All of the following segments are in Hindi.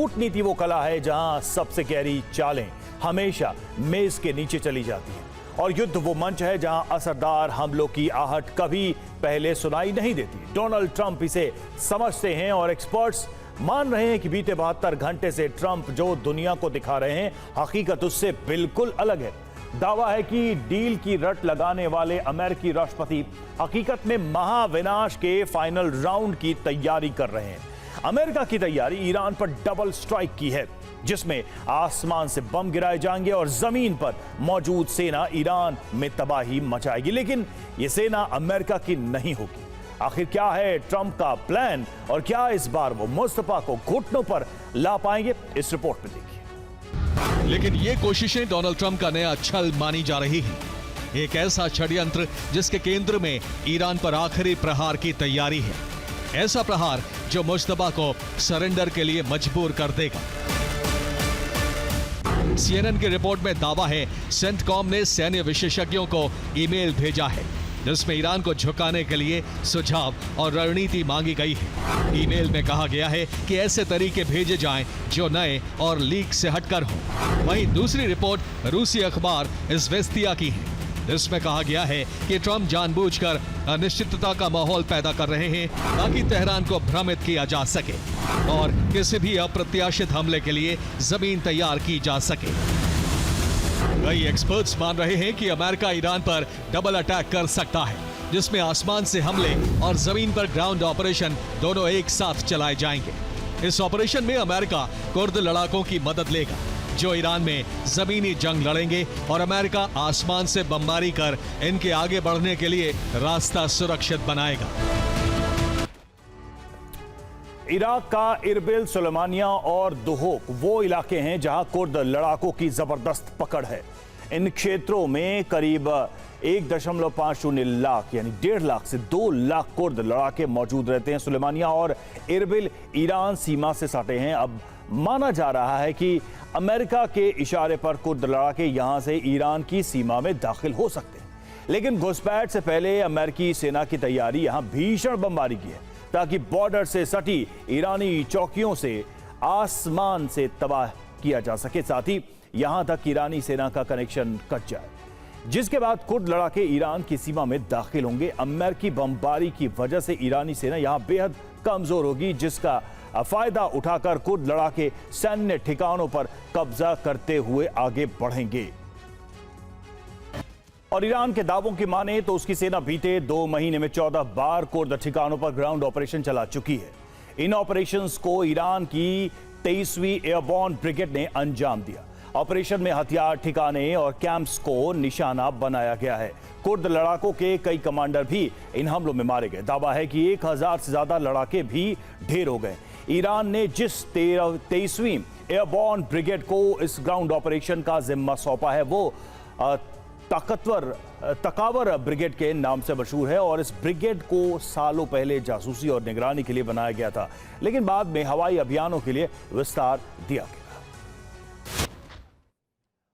कूटनीति वो कला है जहां सबसे गहरी चालें हमेशा मेज के नीचे चली जाती हैं, और युद्ध वो मंच है जहां असरदार हमलों की आहट कभी पहले सुनाई नहीं देती। डोनाल्ड ट्रंप इसे समझते हैं और एक्सपर्ट्स मान रहे हैं कि बीते 72 घंटे से ट्रंप जो दुनिया को दिखा रहे हैं हकीकत उससे बिल्कुल अलग है। दावा है कि डील की रट लगाने वाले अमेरिकी राष्ट्रपति हकीकत में महाविनाश के फाइनल राउंड की तैयारी कर रहे हैं। अमेरिका की तैयारी ईरान पर डबल स्ट्राइक की है, जिसमें आसमान से बम गिराए जाएंगे और जमीन पर मौजूद सेना ईरान में तबाही मचाएगी। लेकिन यह सेना अमेरिका की नहीं होगी। आखिर क्या है ट्रंप का प्लान और क्या इस बार वो मुस्तफा को घुटनों पर ला पाएंगे, इस रिपोर्ट में देखिए। लेकिन ये कोशिशें डोनाल्ड ट्रंप का नया छल मानी जा रही हैं। एक ऐसा षड्यंत्र जिसके केंद्र में ईरान पर आखिरी प्रहार की तैयारी है, ऐसा प्रहार जो मुस्तफा को सरेंडर के लिए मजबूर कर देगा। CNN की रिपोर्ट में दावा है सेंटकॉम ने सैन्य विशेषज्ञों को ईमेल भेजा है जिसमें ईरान को झुकाने के लिए सुझाव और रणनीति मांगी गई है। ईमेल में कहा गया है कि ऐसे तरीके भेजे जाएं जो नए और लीक से हटकर हो। वहीं दूसरी रिपोर्ट रूसी अखबार इज़वेस्तिया की है, इसमें कहा गया है कि ट्रंप जानबूझकर अनिश्चितता का माहौल पैदा कर रहे हैं ताकि तेहरान को भ्रमित किया जा सके और किसी भी अप्रत्याशित हमले के लिए जमीन तैयार की जा सके। कई एक्सपर्ट्स मान रहे हैं कि अमेरिका ईरान पर डबल अटैक कर सकता है, जिसमें आसमान से हमले और जमीन पर ग्राउंड ऑपरेशन दोनों एक साथ चलाए जाएंगे। इस ऑपरेशन में अमेरिका कुर्द लड़ाकों की मदद लेगा जो ईरान में जमीनी जंग लड़ेंगे और अमेरिका आसमान से बमबारी कर इनके आगे बढ़ने के लिए रास्ता सुरक्षित बनाएगा। इराक का इरबिल, सुलेमानिया और दुहोक वो इलाके हैं जहां कुर्द लड़ाकों की जबरदस्त पकड़ है। इन क्षेत्रों में करीब 1.50 लाख यानी 1.5 लाख से 2 लाख कुर्द लड़ाके मौजूद रहते हैं। सुलेमानिया और इरबिल ईरान सीमा से सटे हैं। अब माना जा रहा है कि अमेरिका के इशारे पर कुर्द लड़ाके यहां से ईरान की सीमा में दाखिल हो सकते हैं, लेकिन घुसपैठ से पहले अमेरिकी सेना की तैयारी यहां भीषण बमबारी की है ताकि बॉर्डर से सटी ईरानी चौकियों से आसमान से तबाह किया जा सके, साथ ही यहां तक ईरानी सेना का कनेक्शन कट जाए, जिसके बाद कुर्द लड़ाके ईरान की सीमा में दाखिल होंगे। अमेरिकी बमबारी की वजह से ईरानी सेना यहां बेहद कमजोर होगी, जिसका फायदा उठाकर कुर्द लड़ाके सैन्य ठिकानों पर कब्जा करते हुए आगे बढ़ेंगे। और ईरान के दावों की माने तो उसकी सेना बीते 2 महीने में 14 बार कुर्द ठिकानों पर ग्राउंड ऑपरेशन चला चुकी है। इन ऑपरेशंस को ईरान की 23वीं एयरबॉर्न ब्रिगेड ने अंजाम दिया। ऑपरेशन में हथियार ठिकाने और कैंप्स को निशाना बनाया गया है। कुर्द लड़ाकों के कई कमांडर भी इन हमलों में मारे गए। दावा है कि 1000 से ज्यादा लड़ाके भी ढेर हो गए। ईरान ने जिस 23वीं एयरबॉर्न ब्रिगेड को इस ग्राउंड ऑपरेशन का जिम्मा सौंपा है वो तकावर ब्रिगेड के नाम से मशहूर है और इस ब्रिगेड को सालों पहले जासूसी और निगरानी के लिए बनाया गया था, लेकिन बाद में हवाई अभियानों के लिए विस्तार दिया गया।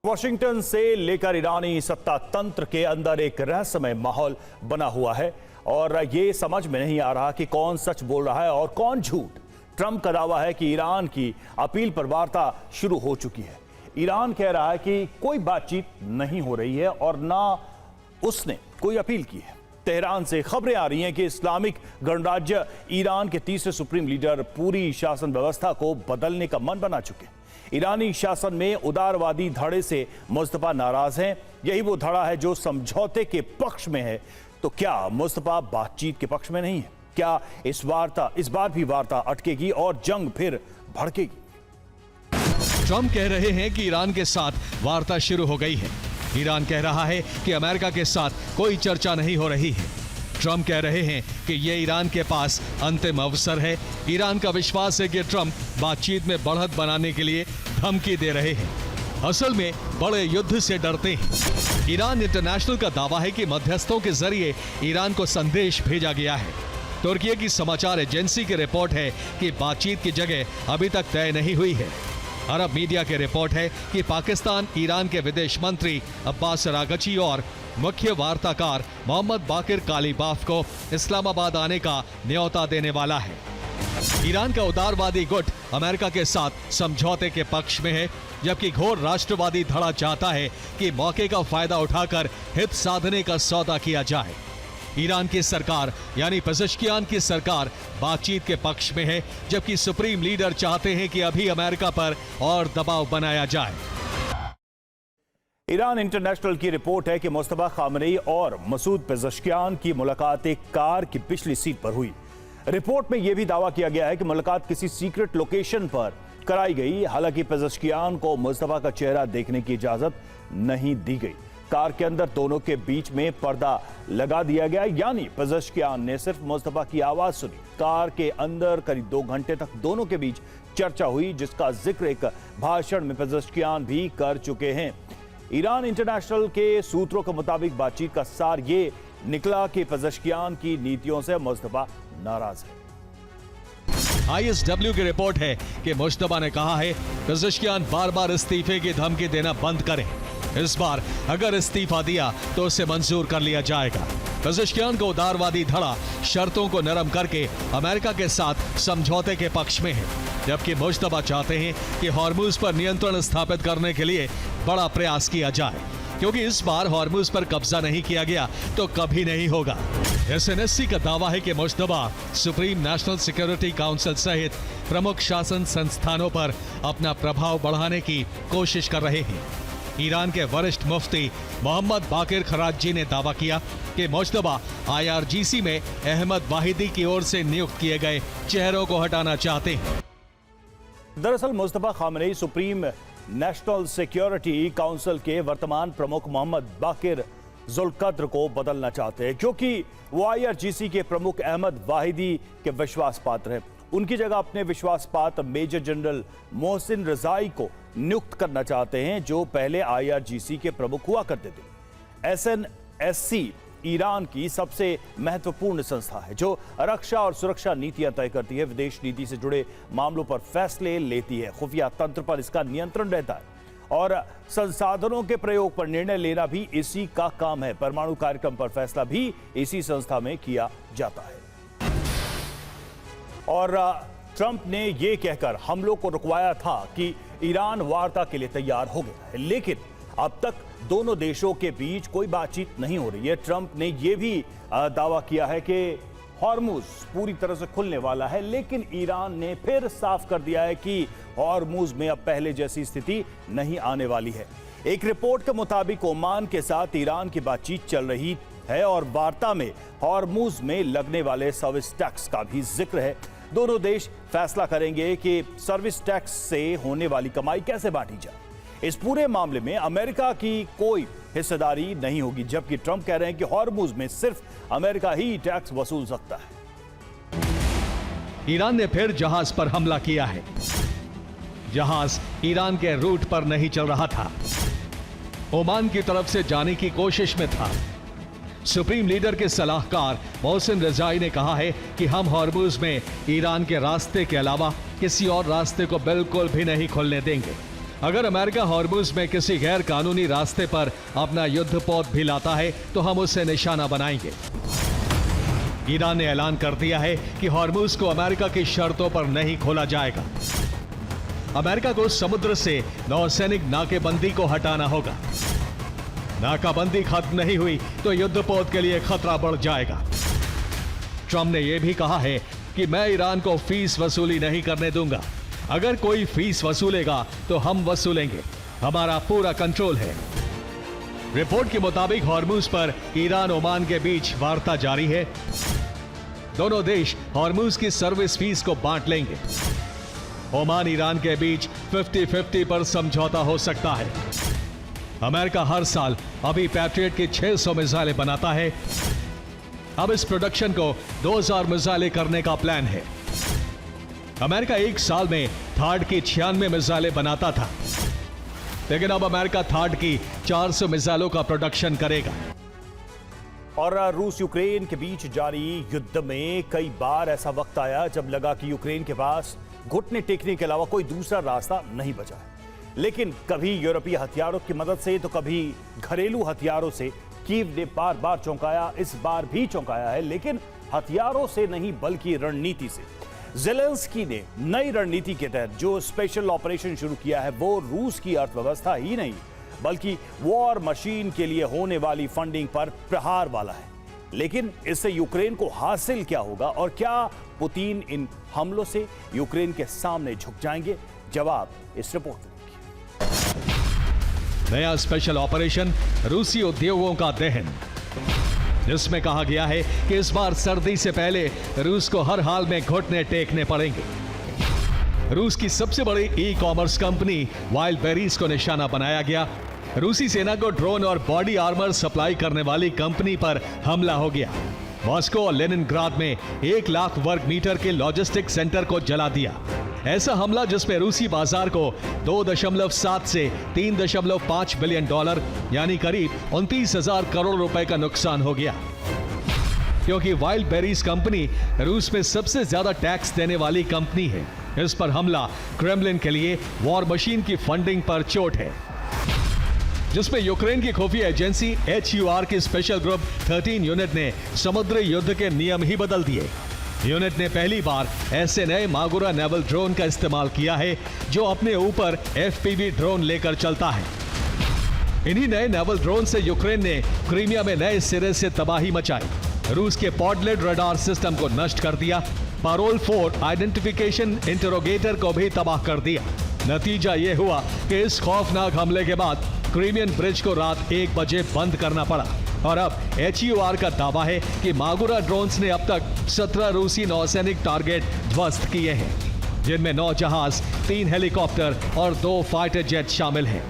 वॉशिंगटन से लेकर ईरानी सत्ता तंत्र के अंदर एक रहस्यमय माहौल बना हुआ है और ये समझ में नहीं आ रहा कि कौन सच बोल रहा है और कौन झूठ। ट्रंप का दावा है कि ईरान की अपील पर वार्ता शुरू हो चुकी है। ईरान कह रहा है कि कोई बातचीत नहीं हो रही है और ना उसने कोई अपील की है। तेहरान से खबरें आ रही हैं कि इस्लामिक गणराज्य ईरान के तीसरे सुप्रीम लीडर पूरी शासन व्यवस्था को बदलने का मन बना चुके हैं। ईरानी शासन में उदारवादी धड़े से मुस्तफा नाराज हैं। यही वो धड़ा है जो समझौते के पक्ष में है। तो क्या मुस्तफा बातचीत के पक्ष में नहीं है? क्या इस बार भी वार्ता अटकेगी और जंग फिर भड़केगी? ट्रंप कह रहे हैं कि ईरान के साथ वार्ता शुरू हो गई है। ईरान कह रहा है कि अमेरिका के साथ कोई चर्चा नहीं हो रही है। ट्रंप कह रहे हैं कि ये ईरान के पास अंतिम अवसर है। ईरान का विश्वास है कि ट्रंप बातचीत में बढ़त बनाने के लिए धमकी दे रहे हैं। असल में बड़े युद्ध से डरते हैं। ईरान इंटरनेशनल का दावा है कि मध्यस्थों के जरिए ईरान को संदेश भेजा गया है। तुर्की की समाचार एजेंसी की रिपोर्ट है कि बातचीत की जगह अभी तक तय नहीं हुई है। अरब मीडिया की रिपोर्ट है कि पाकिस्तान ईरान के विदेश मंत्री अब्बास अरागची और मुख्य वार्ताकार मोहम्मद बाकिर कालीबाफ को इस्लामाबाद आने का न्योता देने वाला है। ईरान का उदारवादी गुट अमेरिका के साथ समझौते के पक्ष में है, जबकि घोर राष्ट्रवादी धड़ा चाहता है कि मौके का फायदा उठाकर हित साधने का सौदा किया जाए। ईरान की सरकार यानी पेजेश्कियान की सरकार बातचीत के पक्ष में है, जबकि सुप्रीम लीडर चाहते हैं कि अभी अमेरिका पर और दबाव बनाया जाए। ईरान इंटरनेशनल की रिपोर्ट है कि मुस्तफा खामनेई और मसूद पेजेश्कियान की मुलाकात एक कार की पिछली सीट पर हुई। रिपोर्ट में यह भी दावा किया गया है कि मुलाकात किसी सीक्रेट लोकेशन पर कराई गई। हालांकि पेजेश्कियान को मुस्तफा का चेहरा देखने की इजाजत नहीं दी गई। कार के अंदर दोनों के बीच में पर्दा लगा दिया गया, यानी पेजेश्कियान ने सिर्फ मुस्तफा की आवाज सुनी। कार के अंदर करीब 2 घंटे तक दोनों के बीच चर्चा हुई, जिसका जिक्र एक भाषण में पेजेश्कियान भी कर चुके हैं। ईरान इंटरनेशनल के सूत्रों के मुताबिक बातचीत का सार ये निकला कि पेजेश्कियान की नीतियों से मुस्तफा नाराज है। ISW की रिपोर्ट है कि मुस्तफा ने कहा है पेजेश्कियान बार बार इस्तीफे की धमकी देना बंद करें। इस बार अगर इस्तीफा दिया तो उसे मंजूर कर लिया जाएगा। पेजेश्कियान को उदारवादी धड़ा शर्तों को नरम करके अमेरिका के साथ समझौते के पक्ष में है, जबकि मुस्तफा चाहते हैं कि हॉर्मुज पर नियंत्रण स्थापित करने के लिए बड़ा प्रयास किया जाए, क्योंकि इस बार हॉर्मुज पर कब्जा नहीं किया गया तो कभी नहीं होगा। SNSC का दावा है कि Mustafa supreme national security council सहित प्रमुख शासन संस्थानों पर अपना प्रभाव बढ़ाने की कोशिश कर रहे हैं। ईरान के वरिष्ठ मुफ्ती मोहम्मद बाकिर खराजी ने दावा किया कि मुस्तफा IRGC में अहमद वाहिदी की ओर से नियुक्त किए गए चेहरों को हटाना चाहते हैं। दरअसल Mustafa Khamenei supreme national security council के वर्तमान प्रमुख मोहम्मद बाकिर जुल्कद्र को बदलना चाहते हैं, क्योंकि वो IRGC के प्रमुख अहमद वाहिदी के विश्वास पात्र हैं। उनकी जगह अपने विश्वास पात्र मेजर जनरल मोहसिन रजाई को नियुक्त करना चाहते हैं, जो पहले IRGC के प्रमुख हुआ करते थे। SNSC ईरान की सबसे महत्वपूर्ण संस्था है जो रक्षा और सुरक्षा नीतियां तय करती है, विदेश नीति से जुड़े मामलों पर फैसले लेती है, खुफिया तंत्र पर इसका नियंत्रण रहता है और संसाधनों के प्रयोग पर निर्णय लेना भी इसी का काम है। परमाणु कार्यक्रम पर फैसला भी इसी संस्था में किया जाता है। और ट्रंप ने यह कहकर हमलों को रुकवाया था कि ईरान वार्ता के लिए तैयार हो गया है, लेकिन अब तक दोनों देशों के बीच कोई बातचीत नहीं हो रही है। ट्रंप ने यह भी दावा किया है कि हॉर्मुज पूरी तरह से खुलने वाला है, लेकिन ईरान ने फिर साफ कर दिया है कि हॉर्मुज में अब पहले जैसी स्थिति नहीं आने वाली है। एक रिपोर्ट के मुताबिक ओमान के साथ ईरान की बातचीत चल रही है और वार्ता में हॉर्मुज में लगने वाले सर्विस टैक्स का भी जिक्र है। दोनों देश फैसला करेंगे कि सर्विस टैक्स से होने वाली कमाई कैसे बांटी जाए। इस पूरे मामले में अमेरिका की कोई हिस्सेदारी नहीं होगी, जबकि ट्रंप कह रहे हैं कि हॉर्मुज में सिर्फ अमेरिका ही टैक्स वसूल सकता है। ईरान ने फिर जहाज पर हमला किया है। जहाज ईरान के रूट पर नहीं चल रहा था, ओमान की तरफ से जाने की कोशिश में था। सुप्रीम लीडर के सलाहकार मोहसिन रजाई ने कहा है कि हम हॉर्मुज में ईरान के रास्ते के अलावा किसी और रास्ते को बिल्कुल भी नहीं खोलने देंगे। अगर अमेरिका हॉर्मुज में किसी गैर कानूनी रास्ते पर अपना युद्धपोत भी लाता है तो हम उसे निशाना बनाएंगे। ईरान ने ऐलान कर दिया है कि हॉर्मुज को अमेरिका की शर्तों पर नहीं खोला जाएगा। अमेरिका को समुद्र से नौसैनिक नाकेबंदी को हटाना होगा। नाकाबंदी खत्म नहीं हुई तो युद्धपोत के लिए खतरा बढ़ जाएगा। ट्रंप ने यह भी कहा है कि मैं ईरान को फीस वसूली नहीं करने दूंगा। अगर कोई फीस वसूलेगा तो हम वसूलेंगे, हमारा पूरा कंट्रोल है। रिपोर्ट के मुताबिक हॉर्मुज पर ईरान ओमान के बीच वार्ता जारी है। दोनों देश हॉर्मुज की सर्विस फीस को बांट लेंगे। ओमान ईरान के बीच 50-50 पर समझौता हो सकता है। अमेरिका हर साल अभी पैट्रियट की 600 मिसाइलें बनाता है। अब इस प्रोडक्शन को 2000 मिसाइलें करने का प्लान है। अमेरिका एक साल में थार्ड की 96 मिसाइलें बनाता था, लेकिन अब अमेरिका थार्ड की 400 मिसाइलों का प्रोडक्शन करेगा। और रूस यूक्रेन के बीच जारी युद्ध में कई बार ऐसा वक्त आया जब लगा कि यूक्रेन के पास घुटने टेकने के अलावा कोई दूसरा रास्ता नहीं बचा है। लेकिन कभी यूरोपीय हथियारों की मदद से तो कभी घरेलू हथियारों से कीव ने बार बार चौंकाया, इस बार भी चौंकाया है, लेकिन हथियारों से नहीं बल्कि रणनीति से। ज़ेलेंस्की ने नई रणनीति के तहत जो स्पेशल ऑपरेशन शुरू किया है वो रूस की अर्थव्यवस्था ही नहीं बल्कि वॉर मशीन के लिए होने वाली फंडिंग पर प्रहार वाला है। लेकिन इससे यूक्रेन को हासिल क्या होगा और क्या पुतिन इन हमलों से यूक्रेन के सामने झुक जाएंगे? जवाब इस रिपोर्ट में। नया स्पेशल ऑपरेशन रूसी उद्योगों का दहन, जिसमें कहा गया है कि इस बार सर्दी से पहले रूस को हर हाल में घुटने टेकने पड़ेंगे। रूस की सबसे बड़ी ई कॉमर्स कंपनी वाइल्डबेरीज को निशाना बनाया गया। रूसी सेना को ड्रोन और बॉडी आर्मर सप्लाई करने वाली कंपनी पर हमला हो गया। मॉस्को और लेनिनग्राद में 1 लाख वर्ग मीटर के लॉजिस्टिक सेंटर को जला दिया। ऐसा हमला जिसमें रूसी बाजार को 2.7 से 3.5 बिलियन डॉलर यानी करीब 29,000 करोड़ रुपए का नुकसान हो गया। क्योंकि वाइल्डबेरीज कंपनी रूस में सबसे ज्यादा टैक्स देने वाली कंपनी है, इस पर हमला क्रेमलिन के लिए वॉर मशीन की फंडिंग पर चोट है, जिसमें यूक्रेन की खुफिया एजेंसी HUR की स्पेशल ग्रुप 13 यूनिट ने समुद्री युद्ध के नियम ही बदल दिए। यूनिट ने पहली बार ऐसे नए मागुरा नेवल ड्रोन का इस्तेमाल किया है जो अपने ऊपर FPV ड्रोन लेकर चलता है। इन्हीं नए नेवल ड्रोन से यूक्रेन ने क्रीमिया में नए सिरे से तबाही मचाई। रूस के पॉडलेट रडार सिस्टम को नष्ट कर दिया। पारोल 4 आइडेंटिफिकेशन इंटरोगेटर को भी तबाह कर दिया। नतीजा यह हुआ कि इस खौफनाक हमले के बाद क्रीमियन ब्रिज को रात 1 बजे बंद करना पड़ा। और अब HUR का दावा है कि मागुरा ड्रोन्स ने अब तक 17 रूसी नौसैनिक टारगेट ध्वस्त किए हैं, जिनमें 9 जहाज, 3 हेलीकॉप्टर और 2 फाइटर जेट शामिल हैं।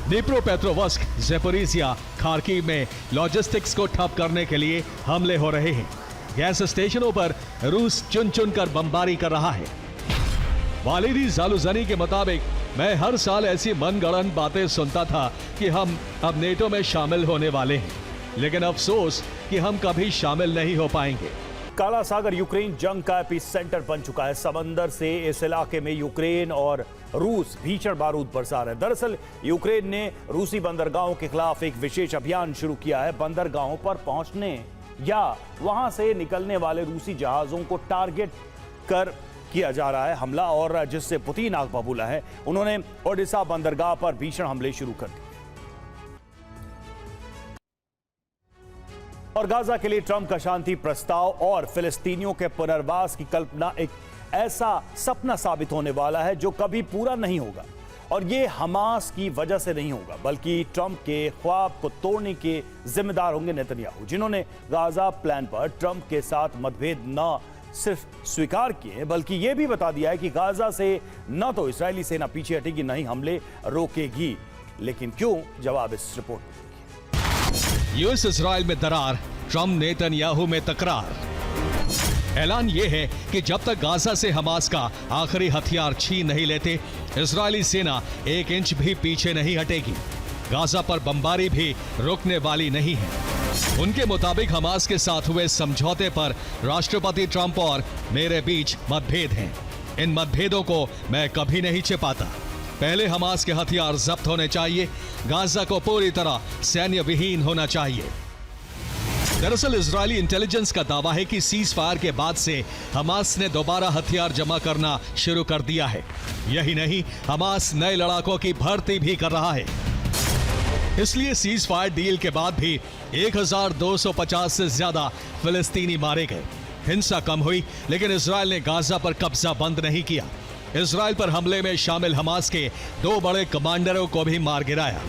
डिप्रोपेट्रोवस्क, ज़ेपोरिजिया, खार्किव में लॉजिस्टिक्स को ठप करने के लिए हमले हो रहे हैं। गैस स्टेशनों पर रूस चुन चुन कर बमबारी कर रहा है। वालिदी जालुजनी के मुताबिक, मैं हर साल ऐसी मनगढ़ंत बातें सुनता था कि हम अब नेटो में शामिल होने वाले हैं, लेकिन अफसोस कि हम कभी शामिल नहीं हो पाएंगे। काला सागर यूक्रेन जंग का एपिसेंटर बन चुका है। समंदर से इस इलाके में यूक्रेन और रूस भीषण बारूद बरसा रहे हैं। दरअसल यूक्रेन ने रूसी बंदरगाहों के खिलाफ एक विशेष अभियान शुरू किया है। बंदरगाहों पर पहुंचने या वहां से निकलने वाले रूसी जहाजों को टारगेट कर किया जा रहा है हमला, और जिससे पुतिन आग बबूला है। उन्होंने ओडिशा बंदरगाह पर भीषण हमले शुरू कर दिए। और गाजा के लिए ट्रंप का शांति प्रस्ताव और फिलिस्तीनियों के पुनर्वास की कल्पना एक ऐसा सपना साबित होने वाला है जो कभी पूरा नहीं होगा। और ये हमास की वजह से नहीं होगा, बल्कि ट्रंप के ख्वाब को तोड़ने के जिम्मेदार होंगे नेतन्याहू, जिन्होंने गाजा प्लान पर ट्रंप के साथ मतभेद न सिर्फ स्वीकार किए बल्कि यह भी बता दिया है कि गाजा से न तो इस्राएली सेना पीछे हटेगी, न ही हमले रोकेगी। लेकिन क्यों? जवाब इस रिपोर्ट में। यूएस इजराइल में दरार, ट्रंप नेतन्याहू में तकरार। ऐलान यह है कि जब तक गाजा से हमास का आखिरी हथियार छीन नहीं लेते, इजरायली सेना 1 इंच भी पीछे नहीं हटेगी। गाजा पर बमबारी भी रुकने वाली नहीं है। उनके मुताबिक हमास के साथ हुए समझौते पर राष्ट्रपति ट्रंप और मेरे बीच मतभेद हैं। इन मतभेदों को मैं कभी नहीं छिपाता। पहले हमास के हथियार जब्त होने चाहिए, गाजा को पूरी तरह सैन्य विहीन होना चाहिए। दरअसल इजरायली इंटेलिजेंस का दावा है कि सीज फायर के बाद से हमास ने दोबारा हथियार जमा करना शुरू कर दिया है। यही नहीं, हमास नए लड़ाकों की भर्ती भी कर रहा है। इसलिए सीज फायर डील के बाद भी 1250 से ज्यादा फिलिस्तीनी मारे गए। हिंसा कम हुई, लेकिन इजराइल ने गाजा पर कब्जा बंद नहीं किया। इजराइल पर हमले में शामिल हमास के 2 बड़े कमांडरों को भी मार गिराया।